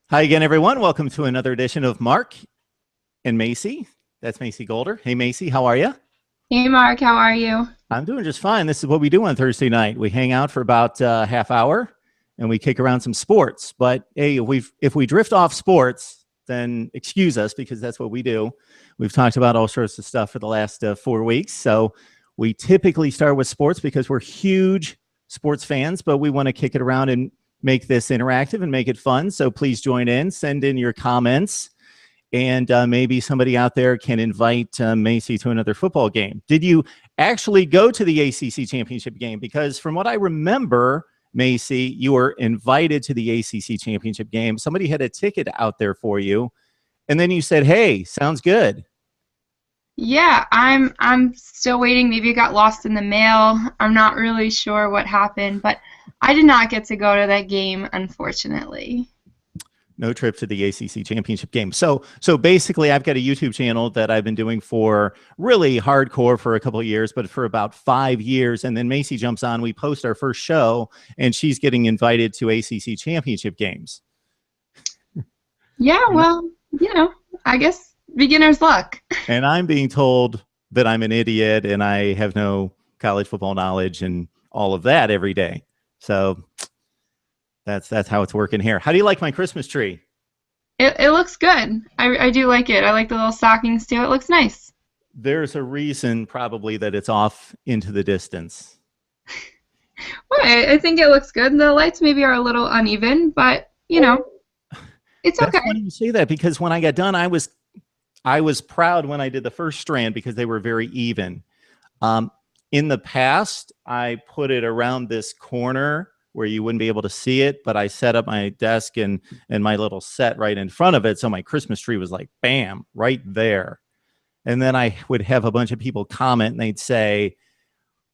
Hi again, everyone. Welcome to another edition of Mark and Macy. That's Macy Golder. Hey, Macy, how are you? Hey Mark, how are you? I'm doing just fine. This is what we do on Thursday night. We hang out for about a half hour and we kick around some sports. But hey, if we drift off sports, then excuse us because that's what we do. We've talked about all sorts of stuff for the last 4 weeks. So we typically start with sports because we're huge sports fans, but we want to kick it around and make this interactive and make it fun. So please join in, send in your comments, and maybe somebody out there can invite Macy to another football game. Did you actually go to the ACC championship game? Because from what I remember, Macy, you were invited to the ACC championship game. Somebody had a ticket out there for you, and then you said, "Hey, sounds good." Yeah, I'm still waiting. Maybe it got lost in the mail. I'm not really sure what happened, but I did not get to go to that game, unfortunately. No trip to the ACC championship game. So basically, I've got a YouTube channel that I've been doing for really hardcore for a couple of years, but for about 5 years. And then Macy jumps on. We post our first show, and she's getting invited to ACC championship games. Yeah, And, well, I guess beginner's luck. and I'm being told that I'm an idiot and I have no college football knowledge and all of that every day. So that's how it's working here. How do you like my Christmas tree? It looks good. I do like it. I like the little stockings too. It looks nice. There's a reason probably that it's off into the distance. Well, I think it looks good. The lights maybe are a little uneven, but it's That's okay. funny you say that because when I got done, I was proud when I did the first strand because they were very even. In the past, I put it around this corner where you wouldn't be able to see it, but I set up my desk and my little set right in front of it, so my Christmas tree was like bam right there. And then I would have a bunch of people comment and they'd say,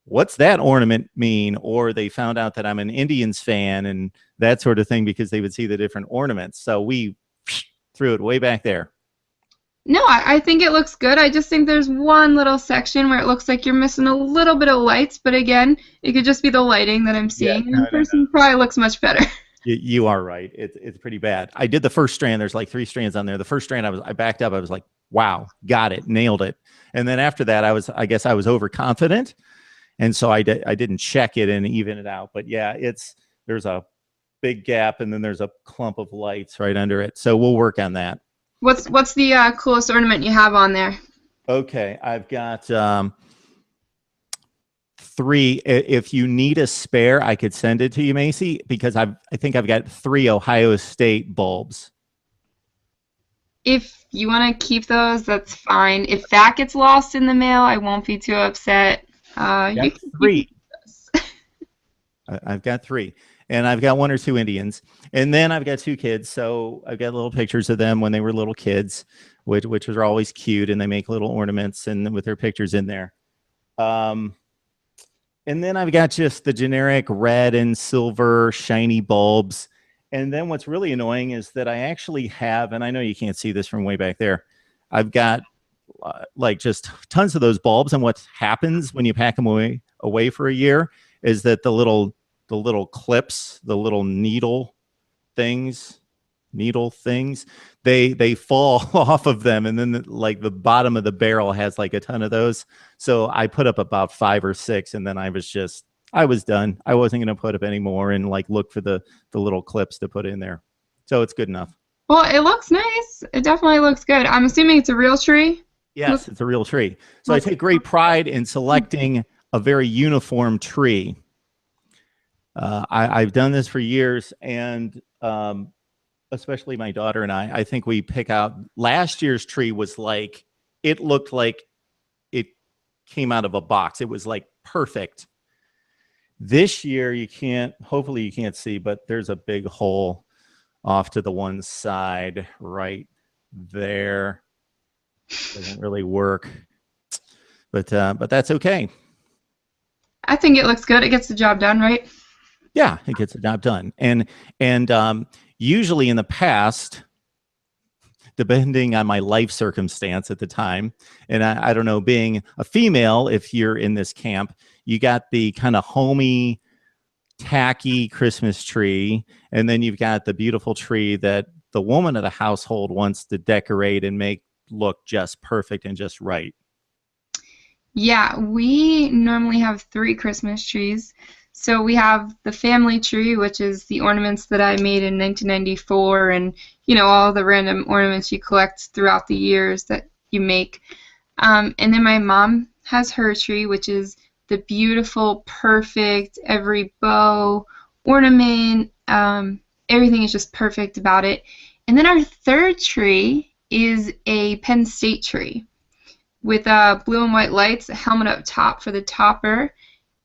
"What's that ornament mean?" Or they found out that I'm an Indians fan and that sort of thing because they would see the different ornaments. So we threw it way back there. No, I think it looks good. I just think there's one little section where it looks like you're missing a little bit of lights, but again, it could just be the lighting that I'm Yeah, seeing, and no, in no, no. person probably looks much better. You are right. It's pretty bad. I did the first strand. There's like 3 strands on there. The first strand, I backed up. I was like, wow, got it, nailed it. And then after that, I guess I was overconfident, and so I didn't check it and even it out. But yeah, there's a big gap, and then there's a clump of lights right under it. So we'll work on that. What's the coolest ornament you have on there? Okay, I've got three. If you need a spare, I could send it to you, Macy, because I think I've got 3 Ohio State bulbs. If you want to keep those, that's fine. If that gets lost in the mail, I won't be too upset. Got You can three. keep those. I've got three, and I've got 1 or 2 Indians, and then I've got 2 kids. So I've got little pictures of them when they were little kids, which are always cute, and they make little ornaments and with their pictures in there. Um, and then I've got just the generic red and silver shiny bulbs. And then what's really annoying is that I actually have, and I know you can't see this from way back there, I've got like just tons of those bulbs. And what happens when you pack them away for a year is that the little clips, the little things, needle things, they fall off of them, and then like the bottom of the barrel has like a ton of those. So I put up about 5 or 6, and then I was done. I wasn't going to put up any more and like look for the little clips to put in there. So it's good enough. Well, it looks nice. It definitely looks good. I'm assuming it's a real tree. Yes, Looks, it's a real tree. So I looks take great pride in selecting a very uniform tree. I've done this for years, and especially my daughter and I think we pick out last year's tree was like, it looked like it came out of a box. It was like perfect. This year, hopefully you can't see, but there's a big hole off to the one side right there. Doesn't really work, but that's okay. I think it looks good. It gets the job done, right? Yeah, it gets the job done. And usually in the past, depending on my life circumstance at the time, and I don't know, being a female, if you're in this camp, you got the kind of homey, tacky Christmas tree, and then you've got the beautiful tree that the woman of the household wants to decorate and make look just perfect and just right. Yeah, we normally have three Christmas trees. So we have the family tree, which is the ornaments that I made in 1994, and all the random ornaments you collect throughout the years that you make. And then my mom has her tree, which is the beautiful, perfect, every bow, ornament, everything is just perfect about it. And then our third tree is a Penn State tree with blue and white lights, a helmet up top for the topper,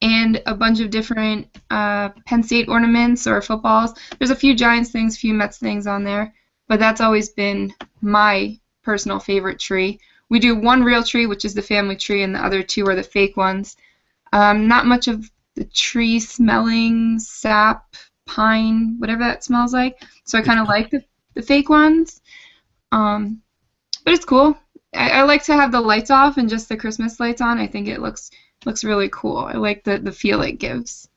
and a bunch of different Penn State ornaments or footballs. There's a few Giants things, a few Mets things on there, but that's always been my personal favorite tree. We do one real tree, which is the family tree, and the other two are the fake ones. Not much of the tree smelling, sap, pine, whatever that smells like. So I kind of like the fake ones. But it's cool. I like to have the lights off and just the Christmas lights on. I think it looks really cool. I like the feel it gives.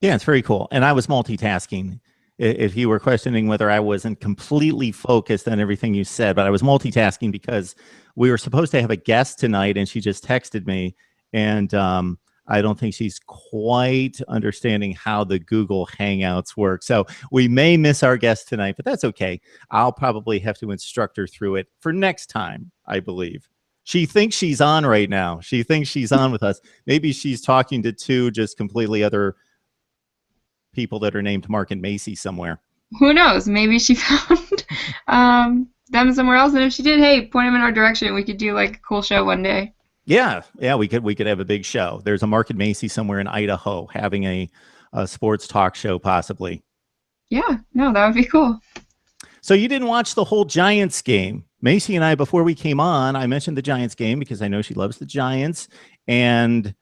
Yeah, it's very cool. And I was multitasking. If you were questioning whether I wasn't completely focused on everything you said, but I was multitasking because we were supposed to have a guest tonight, and she just texted me, and I don't think she's quite understanding how the Google Hangouts work. So we may miss our guest tonight, but that's okay. I'll probably have to instruct her through it for next time, I believe. She thinks she's on right now. She thinks she's on with us. Maybe she's talking to two just completely other people that are named Mark and Macy somewhere. Who knows? Maybe she found them somewhere else, and if she did, hey, point them in our direction. We could do like a cool show one day. Yeah, we could have a big show. There's a Mark and Macy somewhere in Idaho having a sports talk show, possibly. Yeah, no, that would be cool. So you didn't watch the whole Giants game. Macy and I, before we came on, I mentioned the Giants game because I know she loves the Giants, and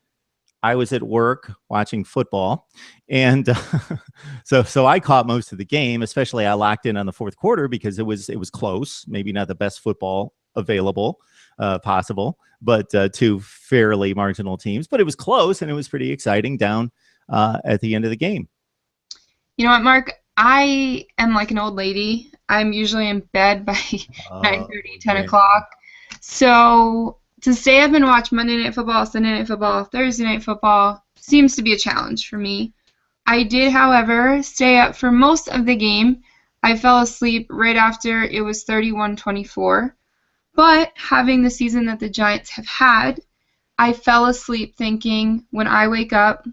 I was at work watching football, and so I caught most of the game. Especially, I locked in on the fourth quarter because it was close. Maybe not the best football available, possible, but two fairly marginal teams. But it was close, and it was pretty exciting down at the end of the game. You know what, Mark? I am like an old lady. I'm usually in bed by 9:30, 10 o'clock. So to stay up and watch Monday Night Football, Sunday Night Football, Thursday Night Football seems to be a challenge for me. I did, however, stay up for most of the game. I fell asleep right after it was 31-24. But having the season that the Giants have had, I fell asleep thinking, when I wake up,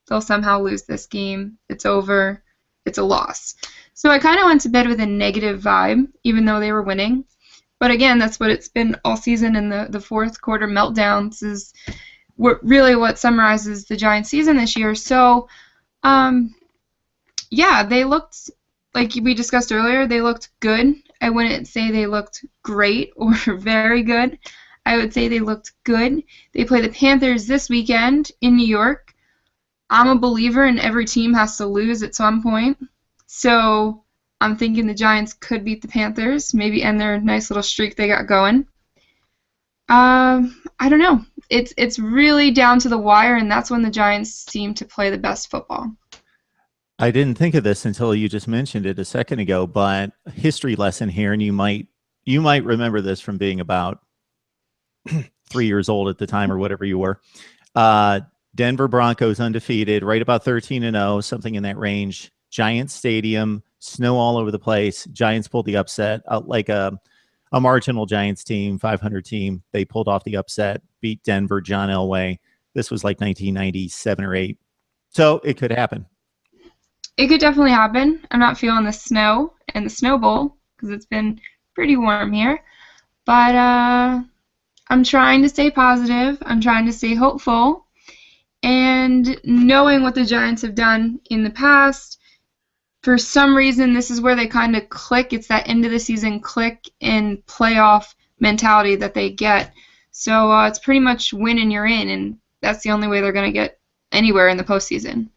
they'll somehow lose this game. It's over. It's a loss. So I kind of went to bed with a negative vibe, even though they were winning. But again, that's what it's been all season, and the fourth quarter meltdowns is really what summarizes the Giants season this year. So, yeah, they looked, like we discussed earlier, they looked good. I wouldn't say they looked great or very good. I would say they looked good. They play the Panthers this weekend in New York. I'm a believer in every team has to lose at some point. So I'm thinking the Giants could beat the Panthers, maybe end their nice little streak they got going. I don't know. It's really down to the wire, and that's when the Giants seem to play the best football. I didn't think of this until you just mentioned it a second ago, but a history lesson here, and you might remember this from being about 3 years old at the time or whatever you were. Denver Broncos undefeated, right about 13-0, something in that range. Giants Stadium, snow all over the place. Giants pulled the upset, like a marginal Giants team, 500 team. They pulled off the upset, beat Denver, John Elway. This was like 1997 or 8. So it could happen. It could definitely happen. I'm not feeling the snow and the snow bowl because it's been pretty warm here. But I'm trying to stay positive. I'm trying to stay hopeful. And knowing what the Giants have done in the past, for some reason, this is where they kind of click. It's that end of the season click and playoff mentality that they get. So it's pretty much win and you're in, and that's the only way they're going to get anywhere in the postseason.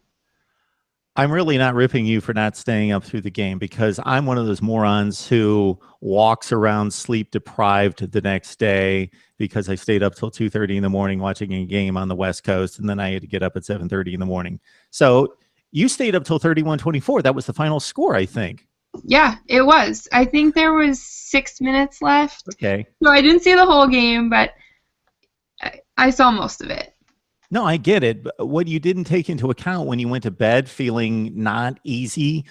I'm really not ripping you for not staying up through the game because I'm one of those morons who walks around sleep deprived the next day because I stayed up till 2:30 in the morning watching a game on the West Coast, and then I had to get up at 7:30 in the morning. So you stayed up till 31-24. That was the final score, I think. Yeah, it was. I think there was 6 minutes left. Okay. So I didn't see the whole game, but I saw most of it. No, I get it. But what you didn't take into account when you went to bed feeling not easy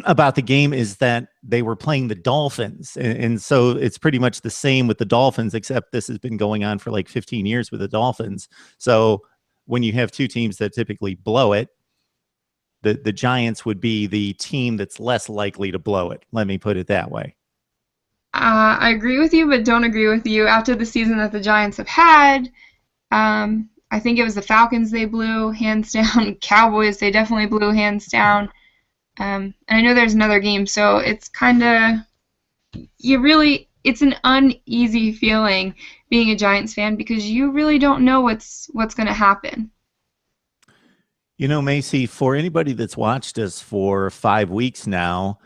about the game is that they were playing the Dolphins. And so it's pretty much the same with the Dolphins, except this has been going on for like 15 years with the Dolphins. So when you have two teams that typically blow it, the Giants would be the team that's less likely to blow it. Let me put it that way. I agree with you, but don't agree with you. After the season that the Giants have had, I think it was the Falcons they blew hands down. Cowboys they definitely blew hands down. And I know there's another game, so it's kind of it's an uneasy feeling being a Giants fan because you really don't know what's going to happen. You know, Macy, for anybody that's watched us for 5 weeks now,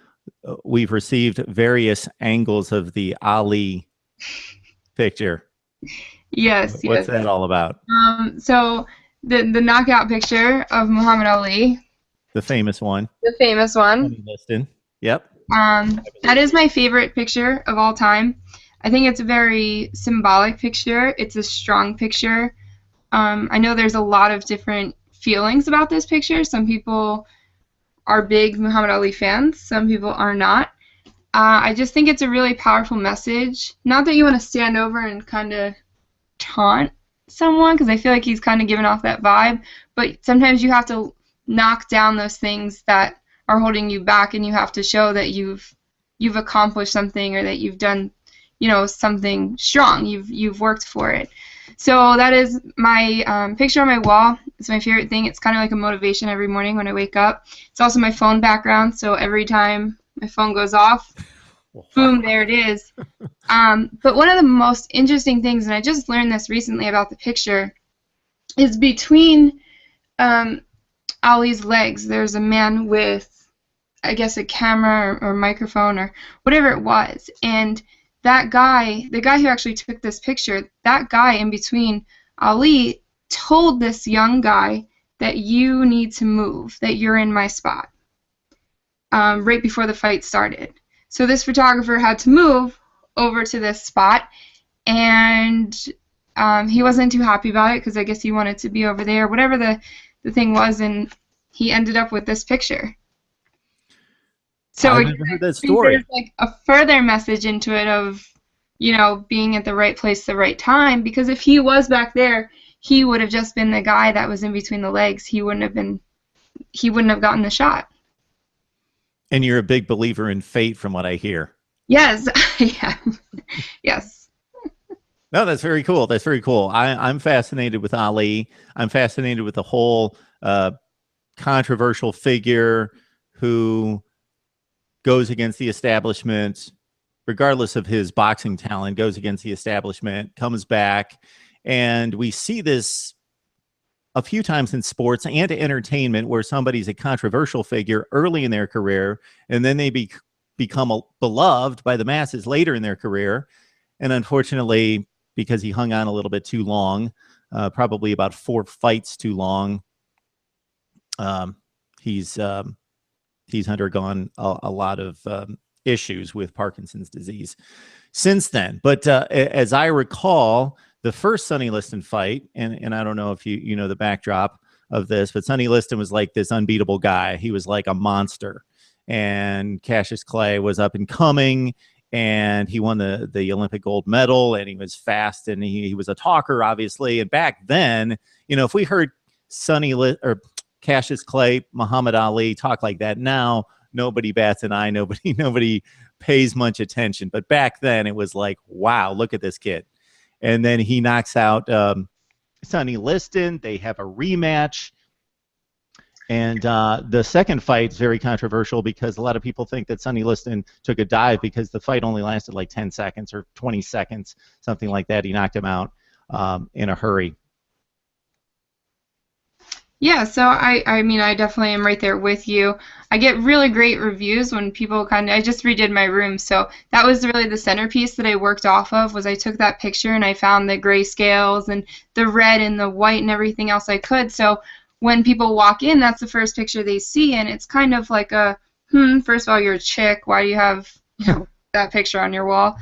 we've received various angles of the Ali picture. Yes, What's yes. that all about? So the knockout picture of Muhammad Ali, The famous one. the famous one. Tony Liston. Yep. That is my favorite picture of all time. I think it's a very symbolic picture. It's a strong picture. I know there's a lot of different feelings about this picture. Some people are big Muhammad Ali fans. Some people are not. I just think it's a really powerful message. Not that you want to stand over and kind of taunt someone, because I feel like he's kind of giving off that vibe, but sometimes you have to knock down those things that are holding you back, and you have to show that you've accomplished something, or that you've done, something strong. You've worked for it. So that is my picture on my wall. It's my favorite thing. It's kind of like a motivation every morning when I wake up. It's also my phone background, so every time my phone goes off, boom, there it is. But one of the most interesting things, and I just learned this recently about the picture, is between Ali's legs, there's a man with, I guess, a camera or microphone or whatever it was. And that guy, the guy who actually took this picture, that guy in between Ali told this young guy that you need to move, that you're in my spot, right before the fight started. So this photographer had to move over to this spot, and he wasn't too happy about it because I guess he wanted to be over there, whatever the thing was, and he ended up with this picture. So I've never heard that story. there's like a further message into it of, being at the right place, the right time, because if he was back there, he would have just been the guy that was in between the legs. He wouldn't have gotten the shot. And you're a big believer in fate, from what I hear. Yes, yeah, yes. No, that's very cool. That's very cool. I'm fascinated with Ali. I'm fascinated with the whole controversial figure who goes against the establishment, regardless of his boxing talent, goes against the establishment, comes back. And we see this a few times in sports and entertainment where somebody's a controversial figure early in their career, and then they become beloved by the masses later in their career. And unfortunately, because he hung on a little bit too long, probably about 4 fights too long, he's undergone a lot of issues with Parkinson's disease since then. But as I recall, the first Sonny Liston fight, and I don't know if you know the backdrop of this, but Sonny Liston was like this unbeatable guy. He was like a monster. And Cassius Clay was up and coming, and he won the Olympic gold medal, and he was fast, and he was a talker, obviously. And back then, if we heard or Cassius Clay, Muhammad Ali talk like that now, nobody bats an eye, nobody pays much attention. But back then, it was like, wow, look at this kid. And then he knocks out Sonny Liston. They have a rematch. And the second fight is very controversial because a lot of people think that Sonny Liston took a dive because the fight only lasted like 10 seconds or 20 seconds, something like that. He knocked him out in a hurry. Yeah, so I mean, I definitely am right there with you. I get really great reviews when people I just redid my room, so that was really the centerpiece that I worked off of, was I took that picture and I found the grayscales and the red and the white and everything else I could. So when people walk in, that's the first picture they see, and it's kind of like a first of all, you're a chick. Why do you have, that picture on your wall?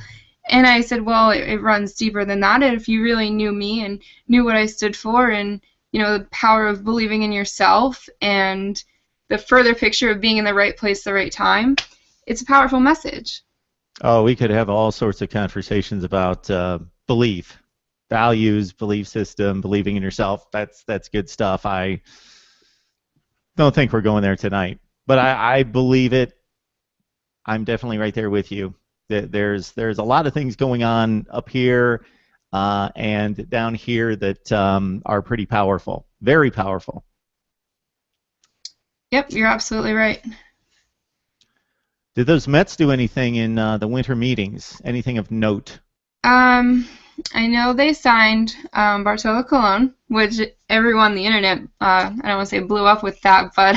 And I said, well, it runs deeper than that. And if you really knew me and knew what I stood for and, the power of believing in yourself and the further picture of being in the right place at the right time, it's a powerful message. Oh, we could have all sorts of conversations about belief, values, belief system, believing in yourself. That's good stuff. I don't think we're going there tonight, but I believe it. I'm definitely right there with you. There's a lot of things going on up here and down here that are pretty powerful, very powerful. Yep, you're absolutely right. Did those Mets do anything in the winter meetings? Anything of note? I know they signed Bartolo Colon, which everyone on the internet, I don't want to say blew up with that, but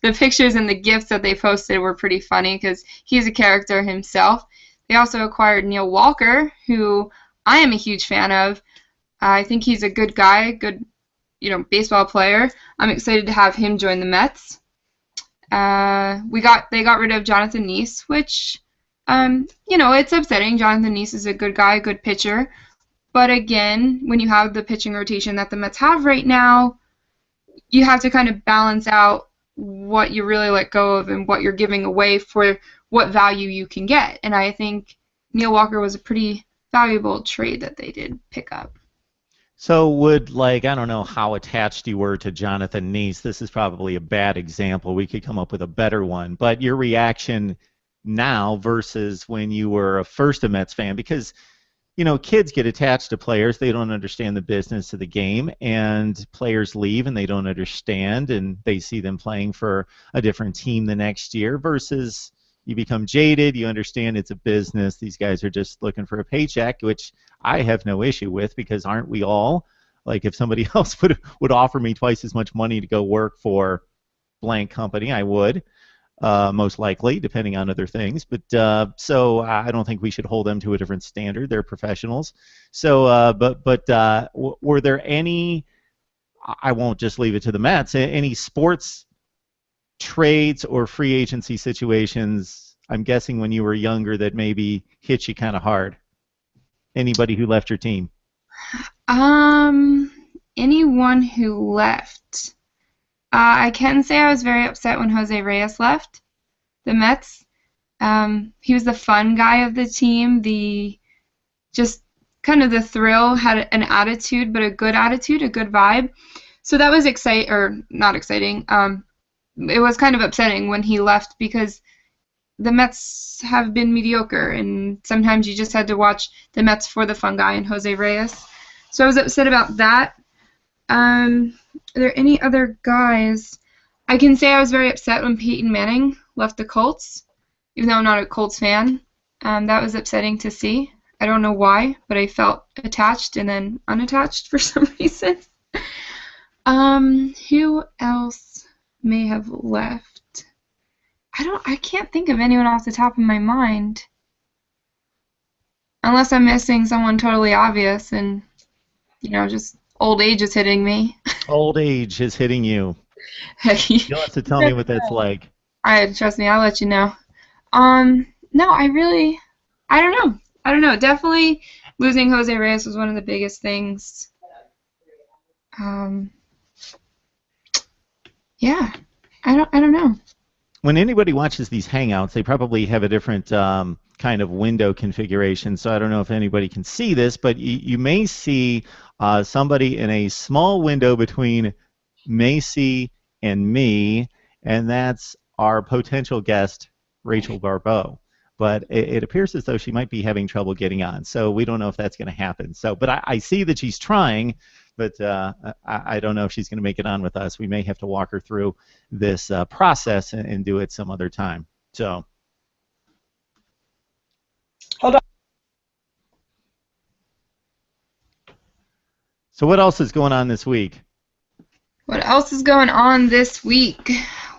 the pictures and the gifs that they posted were pretty funny because he's a character himself. They also acquired Neil Walker, who I am a huge fan of. I think he's a good guy, good, baseball player. I'm excited to have him join the Mets. They got rid of Jonathan Neese, which, it's upsetting. Jonathan Neese is a good guy, a good pitcher. But again, when you have the pitching rotation that the Mets have right now, you have to kind of balance out what you really let go of and what you're giving away for what value you can get. And I think Neil Walker was a pretty valuable trade that they did pick up. So I don't know how attached you were to Jonathan Neese. This is probably a bad example. We could come up with a better one. But your reaction now versus when you were a Mets fan, because kids get attached to players. They don't understand the business of the game, and players leave and they don't understand, and they see them playing for a different team the next year versus you become jaded. You understand it's a business. These guys are just looking for a paycheck, which I have no issue with because aren't we all? Like if somebody else would offer me twice as much money to go work for blank company, I would. Most likely, depending on other things. But so I don't think we should hold them to a different standard. They're professionals. So, were there any? I won't just leave it to the Mets. Any sports trades or free agency situations? I'm guessing when you were younger that maybe hit you kind of hard. Anybody who left your team? Anyone who left. I can say I was very upset when Jose Reyes left the Mets. He was the fun guy of the team, just kind of the thrill, had an attitude, but a good attitude, a good vibe. So that was not exciting. It was kind of upsetting when he left because the Mets have been mediocre, and sometimes you just had to watch the Mets for the fun guy and Jose Reyes. So I was upset about that. Are there any other guys? I can say I was very upset when Peyton Manning left the Colts, even though I'm not a Colts fan. That was upsetting to see. I don't know why, but I felt attached and then unattached for some reason. Who else may have left? I can't think of anyone off the top of my mind. Unless I'm missing someone totally obvious and, just old age is hitting me. Old age is hitting you. You'll have to tell me what that's like. Trust me, I'll let you know. No, I don't know. Definitely losing Jose Reyes was one of the biggest things. Yeah, I don't know. When anybody watches these hangouts, they probably have a different kind of window configuration. So I don't know if anybody can see this, but you may see somebody in a small window between Macy and me, and that's our potential guest, Rachel Barbeau. But it appears as though she might be having trouble getting on. So we don't know if that's going to happen. So, but I see that she's trying, but I don't know if she's going to make it on with us. We may have to walk her through this process and do it some other time. So. Hold on. So what else is going on this week? What else is going on this week?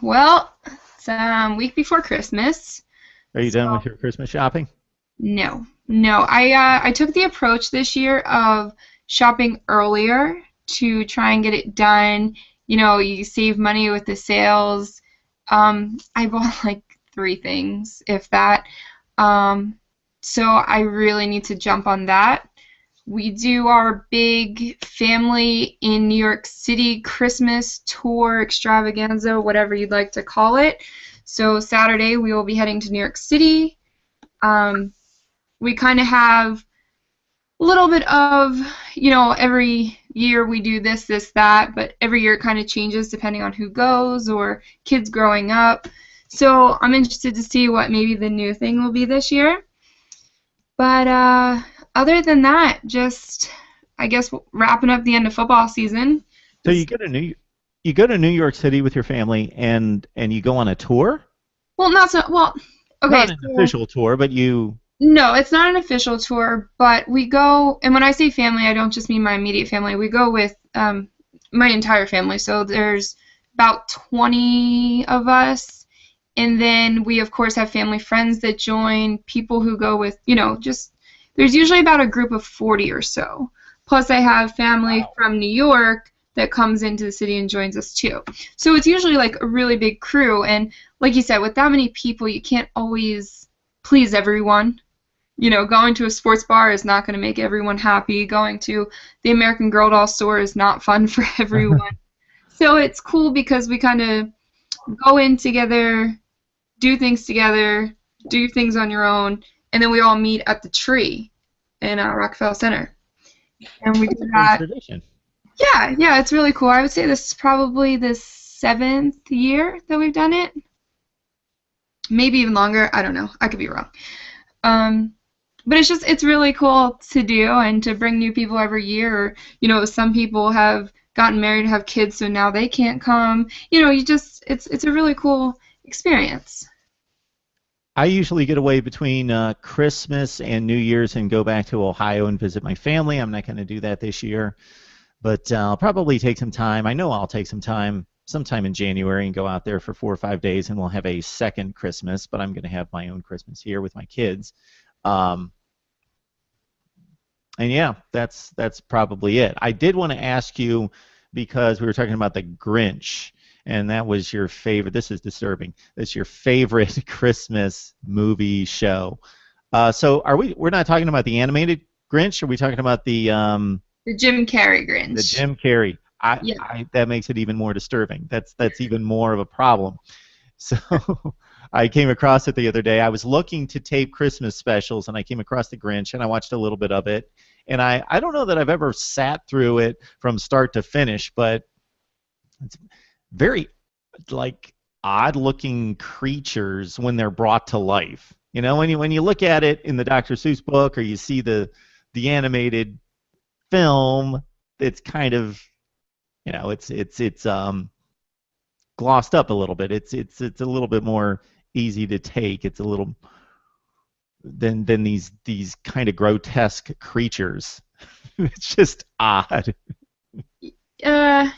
Well, it's week before Christmas. Are you done with your Christmas shopping? No. I took the approach this year of shopping earlier to try and get it done. You save money with the sales. I bought like three things, if that. Um, so I really need to jump on that. We do our big family in New York City Christmas tour extravaganza, whatever you'd like to call it. So Saturday we will be heading to New York City. Um, we kind of have a little bit of, every year we do this, this, that, but every year it kind of changes depending on who goes or kids growing up. So I'm interested to see what maybe the new thing will be this year. But other than that, just I guess wrapping up the end of football season. So you go to New York City with your family and you go on a tour? Well, not so well. Okay, Not an so official tour, but you. no, it's not an official tour, but we go, and when I say family, I don't just mean my immediate family. We go with my entire family. So there's about 20 of us, and then we of course have family friends that join, people who go with, just there's usually about a group of 40 or so. Plus I have family from New York that comes into the city and joins us too. So it's usually like a really big crew, and like you said, with that many people, you can't always please everyone. Going to a sports bar is not going to make everyone happy. Going to the American Girl doll store is not fun for everyone. So it's cool because we kind of go in together, do things together, do things on your own, and then we all meet at the tree in Rockefeller Center. And we That's do a great that. tradition. Yeah, it's really cool. I would say this is probably the 7th year that we've done it. Maybe even longer. I don't know. I could be wrong. But it's really cool to do and to bring new people every year. Or, some people have gotten married, have kids, so now they can't come. It's a really cool experience. I usually get away between Christmas and New Year's and go back to Ohio and visit my family. I'm not going to do that this year, but I'll probably take some time. I know I'll take some time sometime in January and go out there for 4 or 5 days, and we'll have a second Christmas, but I'm going to have my own Christmas here with my kids. And yeah, that's probably it. I did want to ask you, because we were talking about the Grinch, and that was your favorite. This is disturbing. That's your favorite Christmas movie show. So we're not talking about the animated Grinch? Are we talking about the Jim Carrey Grinch. the Jim Carrey? Yeah. That makes it even more disturbing. That's even more of a problem. So I came across it the other day. I was looking to tape Christmas specials, and I came across the Grinch, and I watched a little bit of it. And I don't know that I've ever sat through it from start to finish, but it's very like odd-looking creatures when they're brought to life. When you look at it in the Dr. Seuss book, or you see the animated film, it's kind of, it's glossed up a little bit. It's a little bit more easy to take. It's a little than these kind of grotesque creatures. It's just odd. Yeah,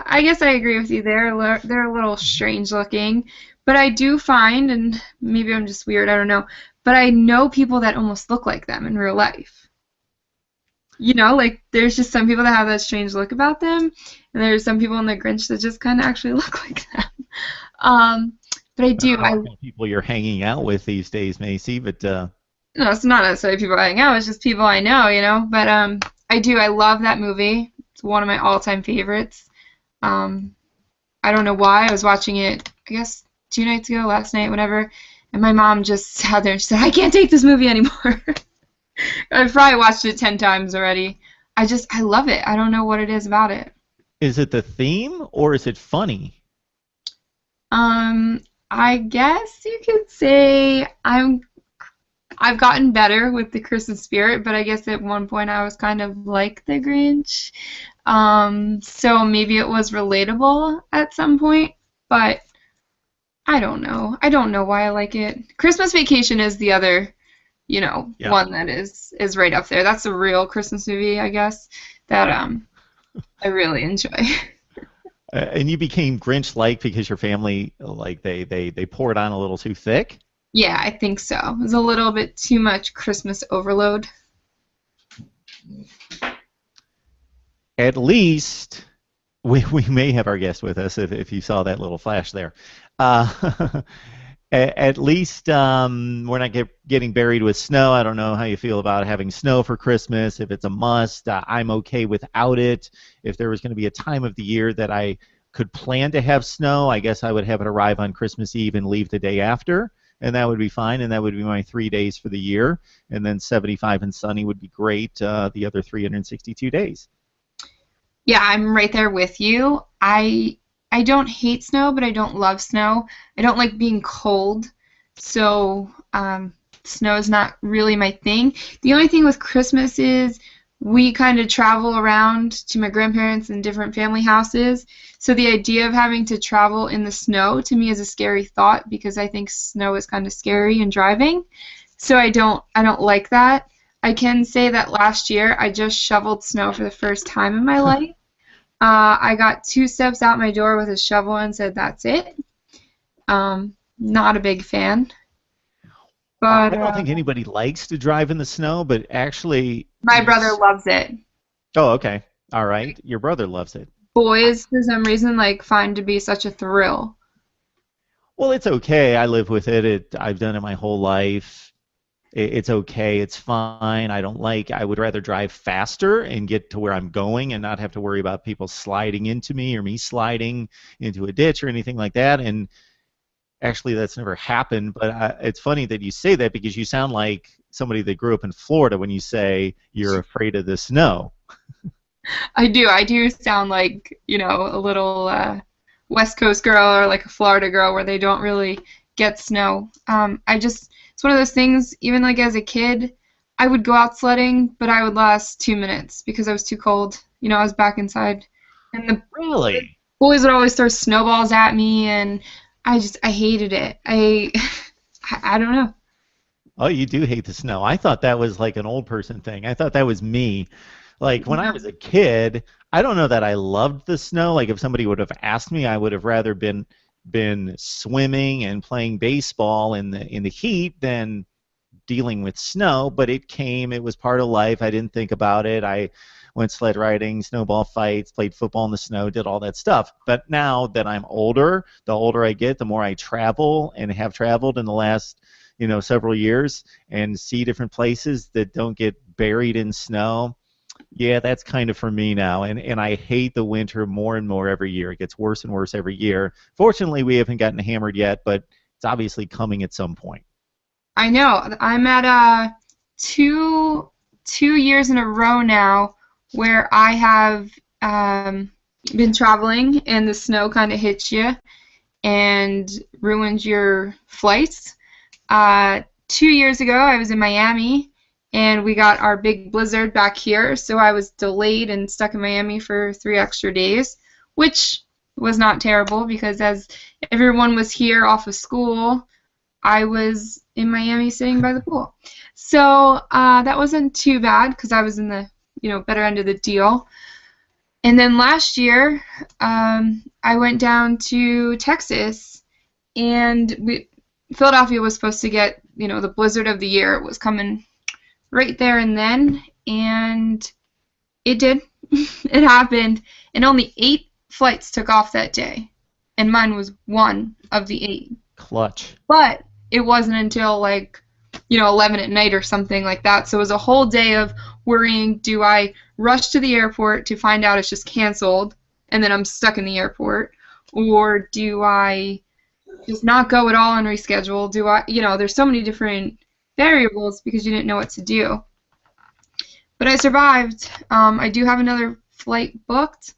I guess I agree with you there. They're a little strange looking, but I do find, and maybe I'm just weird, I don't know, but I know people that almost look like them in real life. Like there's just some people that have that strange look about them, and there's some people in the Grinch that just kind of actually look like them. But I do. I don't know what kind of people you're hanging out with these days, Macy, but No, it's not necessarily people I hang out with, it's just people I know. But I do. I love that movie. It's one of my all-time favorites. I don't know why. I was watching it, I guess, 2 nights ago, last night, whatever, and my mom just sat there and she said, I can't take this movie anymore. I've probably watched it 10 times already. I love it. I don't know what it is about it. is it the theme or is it funny? I guess you could say I've gotten better with the Christmas spirit, but I guess at one point I was kind of like the Grinch. So maybe it was relatable at some point, but I don't know. I don't know why I like it. Christmas Vacation is the other, Yeah. one that is right up there. That's a real Christmas movie, I guess, that I really enjoy. And you became Grinch-like because your family, like, they poured on a little too thick? Yeah, I think so. It was a little bit too much Christmas overload. At least we may have our guest with us if you saw that little flash there. at least we're not getting buried with snow. I don't know how you feel about having snow for Christmas. If it's a must, I'm okay without it. If there was going to be a time of the year that I could plan to have snow, I guess I would have it arrive on Christmas Eve and leave the day after, and that would be fine. And that would be my 3 days for the year. And then 75 and sunny would be great the other 362 days. Yeah, I'm right there with you. I don't hate snow, but I don't love snow. I don't like being cold, so snow is not really my thing. The only thing with Christmas is we kind of travel around to my grandparents and different family houses. So the idea of having to travel in the snow to me is a scary thought because I think snow is kind of scary and driving. So I don't like that. I can say that last year I just shoveled snow for the first time in my life. I got 2 steps out my door with a shovel and said, "That's it." Not a big fan, but I don't think anybody likes to drive in the snow, but actually, my brother loves it. oh, okay. All right. Your brother loves it. Boys, for some reason, like find to be such a thrill. Well, it's okay. I live with it. I've done it my whole life. It's okay. It's fine. I would rather drive faster and get to where I'm going and not have to worry about people sliding into me or me sliding into a ditch or anything like that. And actually, that's never happened. But it's funny that you say that because you sound like somebody that grew up in Florida when you say you're afraid of the snow. I do. I do sound like, a little West Coast girl or like a Florida girl where they don't really get snow. It's one of those things, even like as a kid, I would go out sledding, but I would last 2 minutes because I was too cold. I was back inside. And the Really? boys would always throw snowballs at me, and I hated it. I don't know. Oh, you do hate the snow. I thought that was like an old person thing. I thought that was me. Like when I was a kid, I don't know that I loved the snow. Like if somebody would have asked me, I would have rather been swimming and playing baseball in the heat than dealing with snow. But it came. It was part of life. I didn't think about it. I went sled riding, snowball fights, played football in the snow, did all that stuff. But now that I'm older, the older I get, the more I travel and have traveled in the last several years and see different places that don't get buried in snow. Yeah, that's kind of for me now, and I hate the winter more and more every year. It gets worse and worse every year. Fortunately, we haven't gotten hammered yet, but it's obviously coming at some point. I know. I'm at two years in a row now where I have been traveling and the snow kind of hits you and ruins your flights. 2 years ago, I was in Miami and we got our big blizzard back here, so I was delayed and stuck in Miami for 3 extra days, which was not terrible because as everyone was here off of school, I was in Miami sitting by the pool. So that wasn't too bad because I was in the better end of the deal. And then last year, I went down to Texas, and Philadelphia was supposed to get the blizzard of the year. It was coming right there and then, and it did. It happened, and only 8 flights took off that day, and mine was one of the 8. Clutch. But it wasn't until 11 at night or something like that. So it was a whole day of worrying, do I rush to the airport to find out it's just canceled and then I'm stuck in the airport, or do I just not go at all and reschedule? Do I, there's so many different variables because you didn't know what to do. But I survived. I do have another flight booked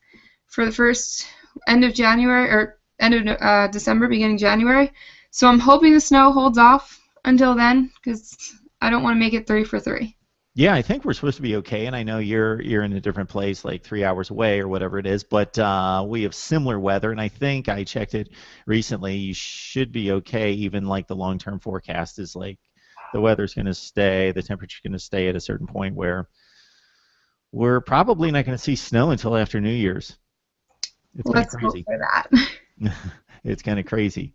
for the first end of January or end of December, beginning January. So I'm hoping the snow holds off until then because I don't want to make it 3 for 3. Yeah, I think we're supposed to be okay, and I know you're in a different place, like 3 hours away or whatever it is, but we have similar weather, and I think I checked it recently. You should be okay, even like the long-term forecast is like the weather's going to stay, the temperature's going to stay at a certain point where we're probably not going to see snow until after New Year's. It's kind of Let's hope crazy. for that. It's kind of crazy.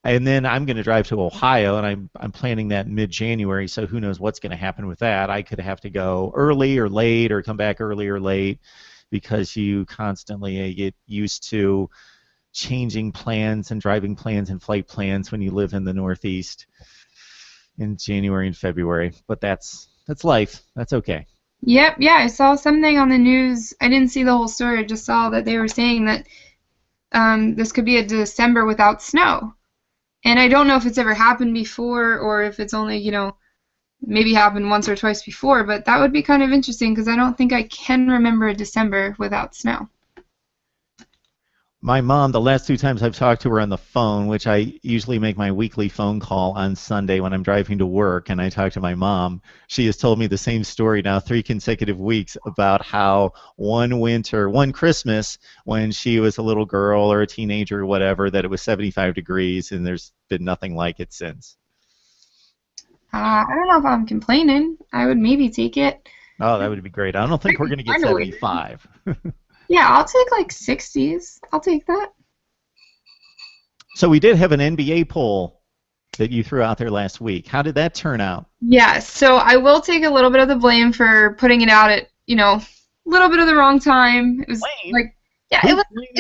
And then I'm going to drive to Ohio, and I'm planning that mid-January, so who knows what's going to happen with that. I could have to go early or late or come back early or late because you constantly get used to changing plans and driving plans and flight plans when you live in the Northeast in January and February. But that's life. That's okay. Yep, yeah, I saw something on the news. I didn't see the whole story. I just saw that they were saying that this could be a December without snow. And I don't know if it's ever happened before or if it's only, maybe happened once or twice before, but that would be kind of interesting because I don't think I can remember a December without snow. My mom, the last 2 times I've talked to her on the phone, which I usually make my weekly phone call on Sunday when I'm driving to work, and I talk to my mom, she has told me the same story now 3 consecutive weeks about how one Christmas, when she was a little girl or a teenager or whatever, that it was 75 degrees, and there's been nothing like it since. I don't know if I'm complaining. I would maybe take it. Oh, that would be great. I don't think we're going to get 75. Yeah, I'll take like 60s. I'll take that. So we did have an NBA poll that you threw out there last week. How did that turn out? Yeah, so I will take a little bit of the blame for putting it out at, a little bit of the wrong time. It was like, yeah, it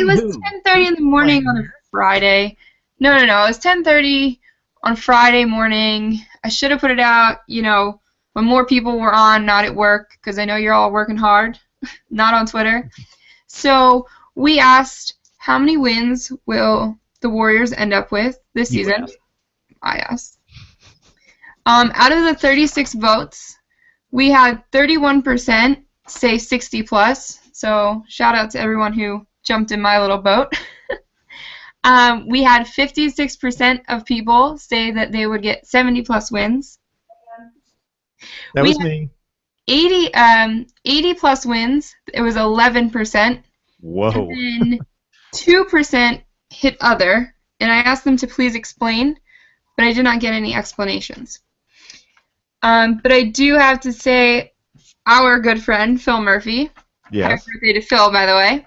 was 10:30 in the morning on a Friday. No, it was 10:30 on Friday morning. I should have put it out, when more people were on, not at work, because I know you're all working hard, not on Twitter. So we asked, how many wins will the Warriors end up with this season? I asked. Out of the 36 votes, we had 31% say 60 plus. So shout out to everyone who jumped in my little boat. We had 56% of people say that they would get 70 plus wins. That was me. 80 plus wins. It was 11%. Whoa. And then 2% hit other, and I asked them to please explain, but I did not get any explanations. But I do have to say, our good friend Phil Murphy. Yes. Happy birthday to Phil, by the way.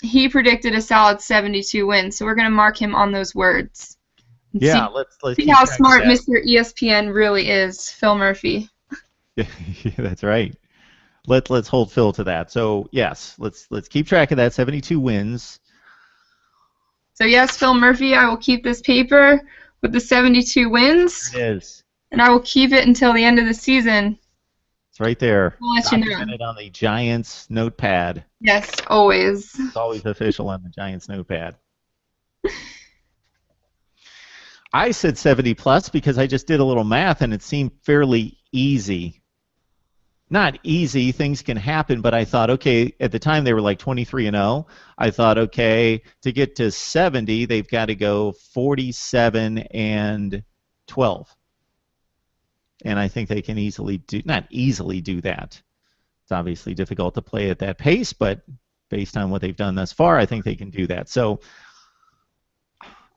He predicted a solid 72 wins, so we're going to mark him on those words. Yeah, let's see how smart Mr. ESPN really is, Phil Murphy. Yeah, that's right. Let's hold Phil to that. So yes, let's keep track of that. 72 wins. So yes, Phil Murphy, I will keep this paper with the 72 wins. It is. And I will keep it until the end of the season. It's right there. I'll let you know. Documented on the Giants notepad. Yes, always. It's always official on the Giants notepad. I said 70 plus because I just did a little math and it seemed fairly easy. Not easy, things can happen, but I thought, okay, at the time they were like 23-0. I thought, okay, to get to 70, they've got to go 47-12. And I think they can not easily do that. It's obviously difficult to play at that pace, but based on what they've done thus far, I think they can do that. So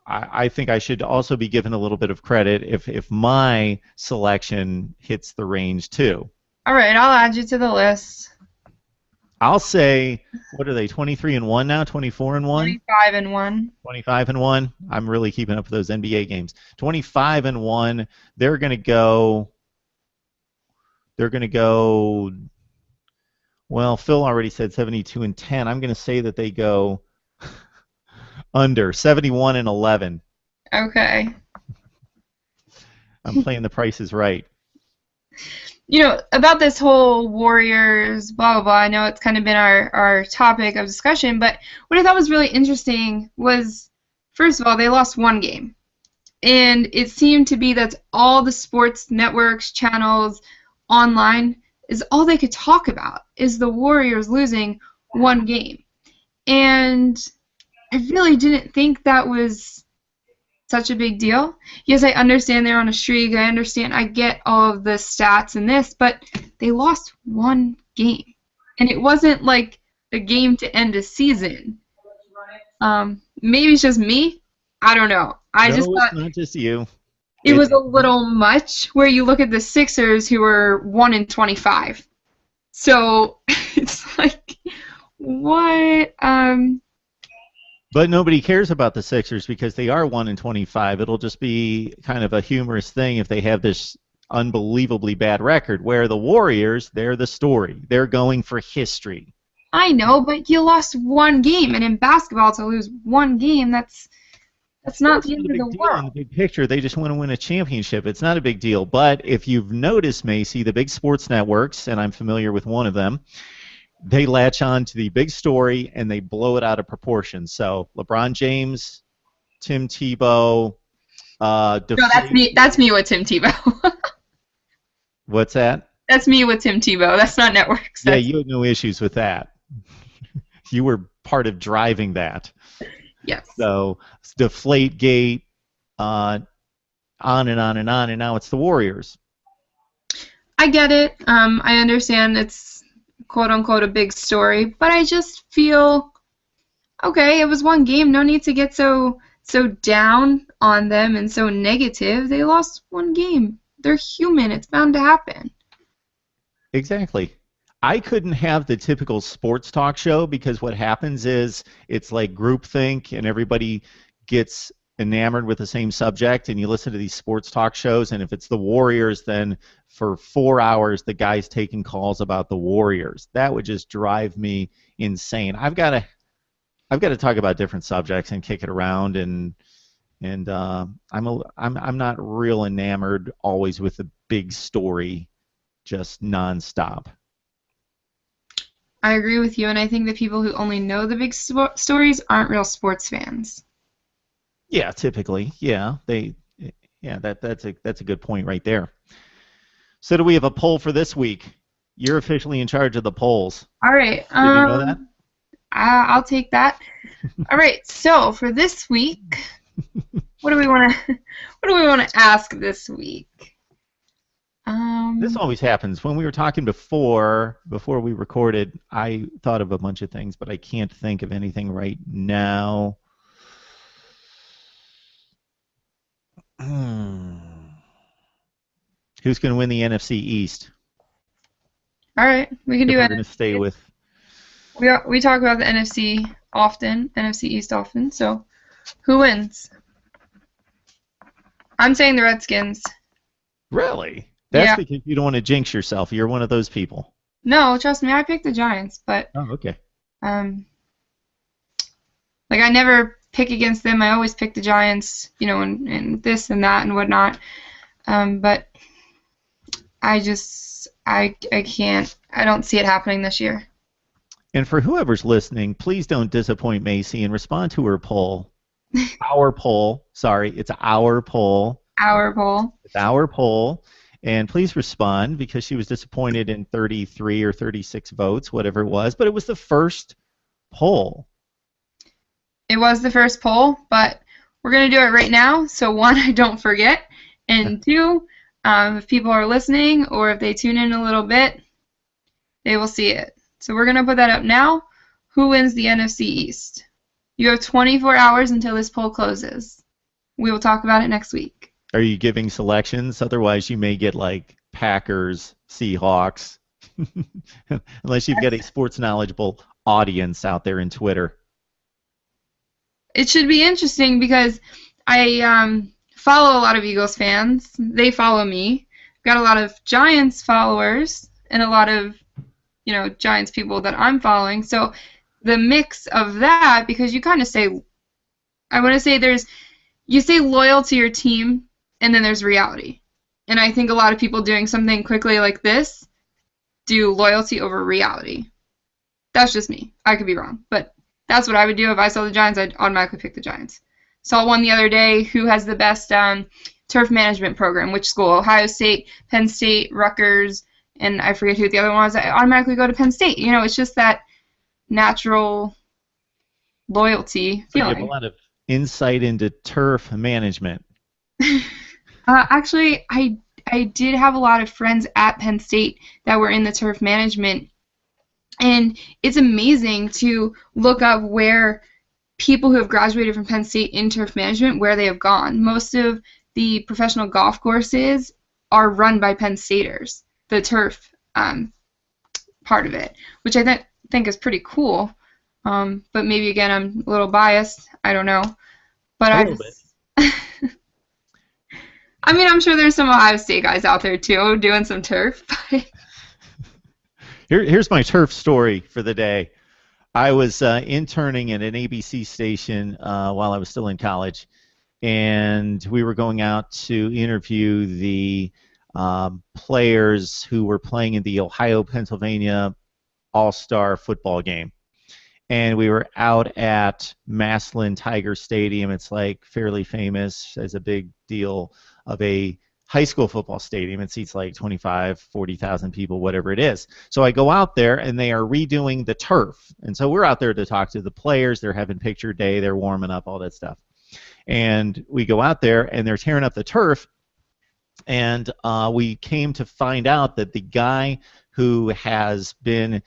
I think I should also be given a little bit of credit if my selection hits the range too. All right, I'll add you to the list. I'll say, what are they, 23-1 now, 24-1? 25-1. 25-1. I'm really keeping up with those NBA games. 25-1. They're going to go. Well, Phil already said 72-10. I'm going to say that they go under 71-11. Okay. I'm playing the Price is Right. About this whole Warriors, blah, blah, blah, I know it's kind of been our topic of discussion, but what I thought was really interesting was, first of all, they lost one game. And it seemed to be that all the sports networks, channels, online, is all they could talk about is the Warriors losing one game. And I really didn't think that was such a big deal. Yes, I understand they're on a streak. I get all of the stats and this, but they lost one game. And it wasn't like a game to end a season. Maybe it's just me. I don't know. I just thought it's not just you. It was a little much where you look at the Sixers who were 1-25. So it's like, what? But nobody cares about the Sixers because they are 1-25. It'll just be kind of a humorous thing if they have this unbelievably bad record. Where the Warriors, they're the story. They're going for history. I know, but you lost one game, and in basketball, to lose one game, that's not Well, it's the not a end of the big deal in the world. big picture. They just want to win a championship. It's not a big deal. But if you've noticed, Macy, the big sports networks, and I'm familiar with one of them, they latch on to the big story and they blow it out of proportion. So LeBron James, Tim Tebow, No, that's Deflate. me. That's me with Tim Tebow. What's that? That's me with Tim Tebow. That's not networks. Yeah, That's you had no issues with that. You were part of driving that. yes. So Deflate Gate, on and on and on, and now it's the Warriors. I get it. I understand it's quote unquote a big story, but I just feel okay. It was one game. No need to get so down on them and so negative. They lost one game. They're human. It's bound to happen. Exactly. I couldn't have the typical sports talk show because what happens is it's like groupthink and everybody gets enamored with the same subject and you listen to these sports talk shows and if it's the Warriors then for 4 hours the guy's taking calls about the Warriors. That would just drive me insane. I've got to talk about different subjects and kick it around and I'm not real enamored always with the big story just nonstop. I agree with you, and I think the people who only know the big stories aren't real sports fans. Yeah, typically. Yeah, that's a good point right there. So do we have a poll for this week? You're officially in charge of the polls. All right. Did you know that? I'll take that. All right. So for this week, what do we want to what do we want to ask this week? This always happens. When we were talking before we recorded, I thought of a bunch of things, but I can't think of anything right now. Who's going to win the NFC East? All right, we can If do we're going to stay NFC. with We talk about the NFC often, NFC East often. So, who wins? I'm saying the Redskins. Really? That's Yeah. because you don't want to jinx yourself. You're one of those people. No, trust me, I picked the Giants, but Oh, okay. um, like I never pick against them. I always pick the Giants, and this and that and whatnot. But I can't. I don't see it happening this year. And for whoever's listening, please don't disappoint Macy and respond to her poll. Our poll. Sorry, it's our poll. Our poll. It's our poll. And please respond because she was disappointed in 33 or 36 votes, whatever it was. But it was the first poll. It was the first poll, but we're going to do it right now. So, one, I don't forget. And two, if people are listening or if they tune in a little bit, they will see it. So, we're going to put that up now. Who wins the NFC East? You have 24 hours until this poll closes. We will talk about it next week. Are you giving selections? Otherwise, you may get like Packers, Seahawks, unless you've got a sports knowledgeable audience out there in Twitter. It should be interesting because I follow a lot of Eagles fans. They follow me. Got a lot of Giants followers and a lot of, Giants people that I'm following. So the mix of that, because you kind of say, I want to say you say loyal to your team and then there's reality. And I think a lot of people doing something quickly like this do loyalty over reality. That's just me. I could be wrong, but that's what I would do if I saw the Giants. I'd automatically pick the Giants. Saw one the other day. Who has the best turf management program? Which school? Ohio State, Penn State, Rutgers, and I forget who the other one was. I automatically go to Penn State. It's just that natural loyalty So you have feeling. a lot of insight into turf management. Actually, I did have a lot of friends at Penn State that were in the turf management. And it's amazing to look up where people who have graduated from Penn State in turf management, where they have gone. Most of the professional golf courses are run by Penn Staters, the turf part of it, which I think is pretty cool. But maybe, again, I'm a little biased. I don't know. But A little bit. I mean, I'm sure there's some Ohio State guys out there, too, doing some turf. Here's my turf story for the day. I was interning at an ABC station while I was still in college, and we were going out to interview the players who were playing in the Ohio Pennsylvania All-Star football game. And we were out at Maslin Tiger Stadium. It's like fairly famous as a big deal of a high school football stadium. It seats like 25, 40,000 people, whatever it is. So I go out there and they are redoing the turf. And so we're out there to talk to the players. They're having picture day. They're warming up, all that stuff. And we go out there and they're tearing up the turf. And we came to find out that the guy who has been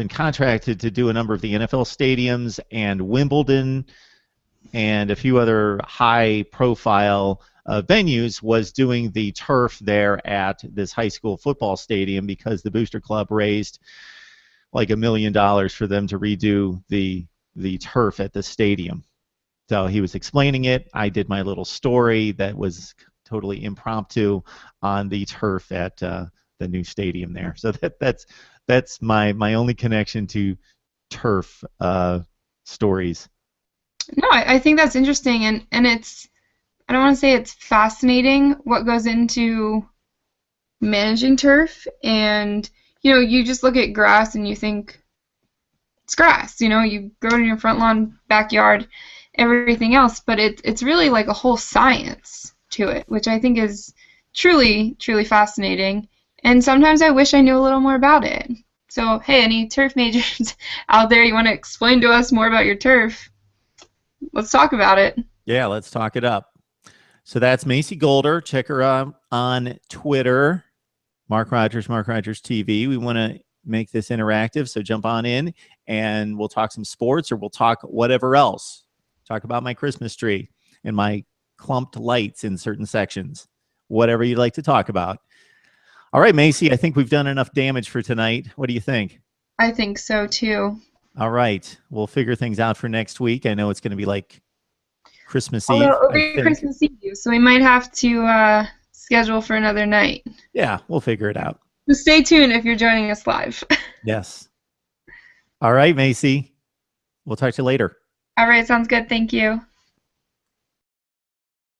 contracted to do a number of the NFL stadiums and Wimbledon and a few other high-profile venues was doing the turf there at this high school football stadium because the Booster Club raised like $1 million for them to redo the turf at the stadium. So he was explaining it. I did my little story that was totally impromptu on the turf at the new stadium there. So that's my only connection to turf stories. No, I think that's interesting, and it's, I don't want to say it's fascinating what goes into managing turf, and you just look at grass and you think it's grass, you grow it in your front lawn, backyard, everything else, but it's really like a whole science to it, which I think is truly, truly fascinating. And sometimes I wish I knew a little more about it. So, hey, any turf majors out there, you want to explain to us more about your turf? Let's talk about it. Yeah, let's talk it up. So that's Macy Golder. Check her out on Twitter, Mark Rogers TV. We want to make this interactive, so jump on in, and we'll talk some sports, or we'll talk whatever else. Talk about my Christmas tree and my clumped lights in certain sections. Whatever you'd like to talk about. All right, Macy, I think we've done enough damage for tonight. What do you think? I think so, too. All right. We'll figure things out for next week. I know it's going to be like Christmas Eve. Although it'll be Christmas Eve, so we might have to schedule for another night. Yeah, we'll figure it out. So stay tuned if you're joining us live. Yes. All right, Macy. We'll talk to you later. All right, sounds good. Thank you.